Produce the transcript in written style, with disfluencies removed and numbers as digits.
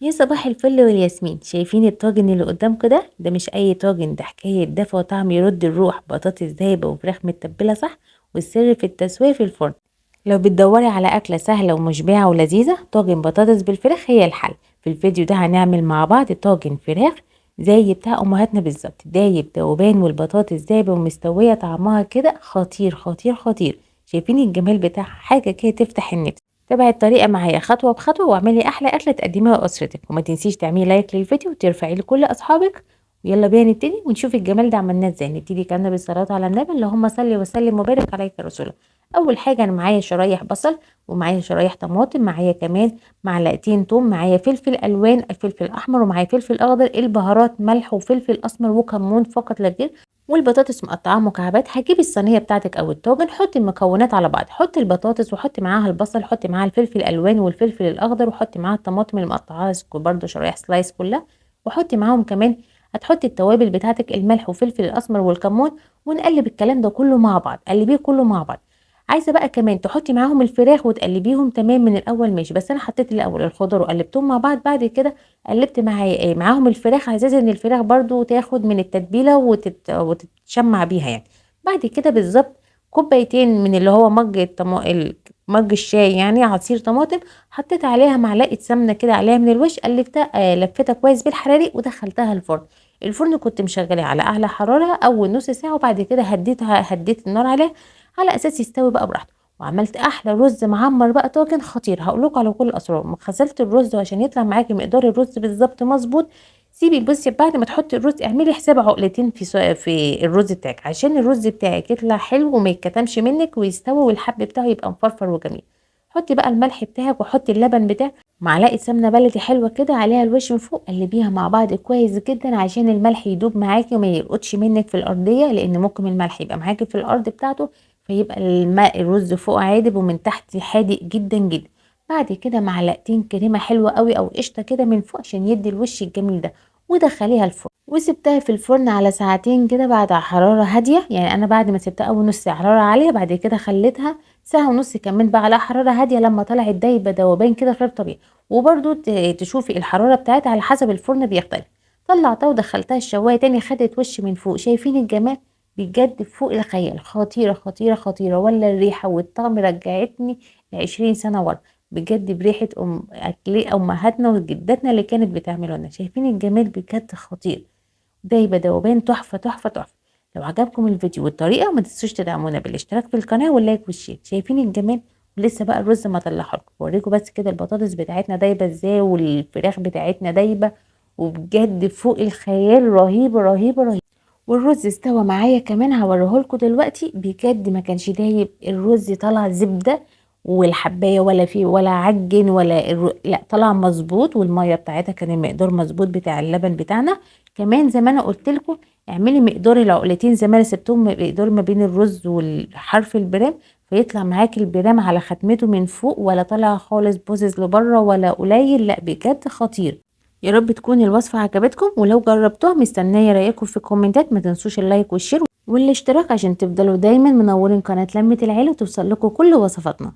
يا صباح الفل والياسمين، شايفين الطاجن اللي قدامكم ده مش اي طاجن، ده حكايه دفى وطعم يرد الروح. بطاطس دايبه وفراخ متبله صح، والسر في التسويه في الفرن. لو بتدوري على اكله سهله ومشبعه ولذيذه، طاجن بطاطس بالفراخ هي الحل. في الفيديو ده هنعمل مع بعض طاجن فراخ زي بتاع امهاتنا بالظبط، دايب ذوبان والبطاطس دايبه ومستويه، طعمها كده خطير خطير خطير. شايفين الجمال بتاعها؟ حاجه كده تفتح النفس. تابعي الطريقة معايا خطوة بخطوة واعملي أحلى أكلة تقدميها لأسرتك، وما تنسيش تعملي لايك للفيديو وترفعيه لكل أصحابك. ويلا بينا نبتدي ونشوف الجمال ده عملناه ازاي. نبتدي كنا بالصلاة على النبي، اللهم صل وسلم وبارك عليك يا رسول الله. أول حاجة أنا معايا شرايح بصل، ومعايا شرايح طماطم، معايا كمان معلقتين توم، معايا فلفل ألوان الفلفل الأحمر، ومعايا فلفل أخضر، البهارات ملح وفلفل أسمر وكمون فقط لا غير، والبطاطس مقطعه مكعبات. هتجيبي الصينيه بتاعتك او الطاجن، حطي المكونات على بعض، حطي البطاطس وحطي معاها البصل، حطي معاها الفلفل الالوان والفلفل الاخضر، وحطي معاها الطماطم المقطعه برده شرايح سلايس كلها، وحطي معاهم كمان هتحطي التوابل بتاعتك، الملح وفلفل الاسمر والكمون. ونقلب الكلام ده كله مع بعض، قلبيه كله مع بعض. عايزه بقى كمان تحطي معاهم الفراخ وتقلبيهم تمام من الاول ماشي، بس انا حطيت الاول الخضر وقلبتهم مع بعض. بعد كده قلبت معاهم الفراخ على اساس ان الفراخ برضو تاخد من التتبيله وتتشمع بيها يعني. بعد كده بالظبط كوبايتين من اللي هو مج الشاي يعني عصير طماطم، حطيت عليها معلقه سمنه كده عليها من الوش، قلبتها لفتها كويس بالحراري ودخلتها الفرن. الفرن كنت مشغلاه على اعلى حراره اول نص ساعه، وبعد كده هديت النار عليه على اساس يستوي بقى براحته. وعملت احلى رز معمر بقى، طاجن خطير. هقول لكم على كل الاسرار. غسلت الرز عشان يطلع معاكي مقدار الرز بالظبط مظبوط. سيبي بصي بعد ما تحطي الرز اعملي حساب عقلتين في الرز بتاعك، عشان الرز بتاعك يطلع حلو وما يتكتمش منك ويستوي، والحب بتاعه يبقى مفرفر وجميل. حطي بقى الملح بتاعك وحطي اللبن بتاعك، معلقه سمنه بلدي حلوه كده عليها الوش من فوق، قلبيها مع بعض كويس جدا عشان الملح يدوب معاكي وما يلقطش منك في الارضيه، لان ممكن الملح يبقى معاكي في الارض بتاعته فيبقى الماء الرز فوق عادب ومن تحت حادق جدا جدا. بعد كده معلقتين كريمه حلوه قوي او قشطه كده من فوق عشان يدي الوش الجميل ده، ودخليها الفرن وسبتها في الفرن على ساعتين كده بعد حراره هاديه. يعني انا بعد ما سبتها اول نص ساعه حراره عاليه، بعد كده خليتها ساعه ونص كمان بقى على حراره هاديه، لما طلعت دايبه دوبان كده غير طبيعي. وبرده تشوفي الحراره بتاعتها على حسب الفرن بيختلف. طلعتها ودخلتها الشوايه تاني، خدت وش من فوق. شايفين الجمال؟ بجد فوق الخيال، خطيره خطيره خطيره. ولا الريحه والطعم رجعتني ل20 سنه ورا، بجد بريحه امهاتنا وجداتنا اللي كانت بتعمله لنا. شايفين الجمال؟ بجد خطير. دايبه دوبان تحفه تحفه تحفه. لو عجبكم الفيديو والطريقه ما تنسوش تدعمونا بالاشتراك في القناه واللايك والشير. شايفين الجمال؟ ولسه بقى الرز ما طلعه لكم، بوريكم بس كده البطاطس بتاعتنا دايبه ازاي والفراخ بتاعتنا دايبه، وبجد فوق الخيال، رهيبه رهيبه رهيبه. والرز استوى معايا كمان، هوريهولكوا دلوقتي. بجد ما كانش دايب، الرز طلع زبده، والحبايه ولا فيه ولا عجن لا طلع مظبوط، والميه بتاعتها كان المقدار مظبوط بتاع اللبن بتاعنا. كمان زي ما انا قلت لكم اعملي مقدار العقلتين زي ما انا سبتهم، مقدار ما بين الرز والحرف البرام، فيطلع معاكي البرام على ختمته من فوق، ولا طالع خالص بوزز لبره ولا قليل، لا بجد خطير. يا رب تكون الوصفة عجبتكم، ولو جربتوها مستنية رأيكم في الكومنتات. ما تنسوش اللايك والشير والاشتراك عشان تفضلوا دايما منورين قناة لمة العيلة وتوصل لكم كل وصفاتنا.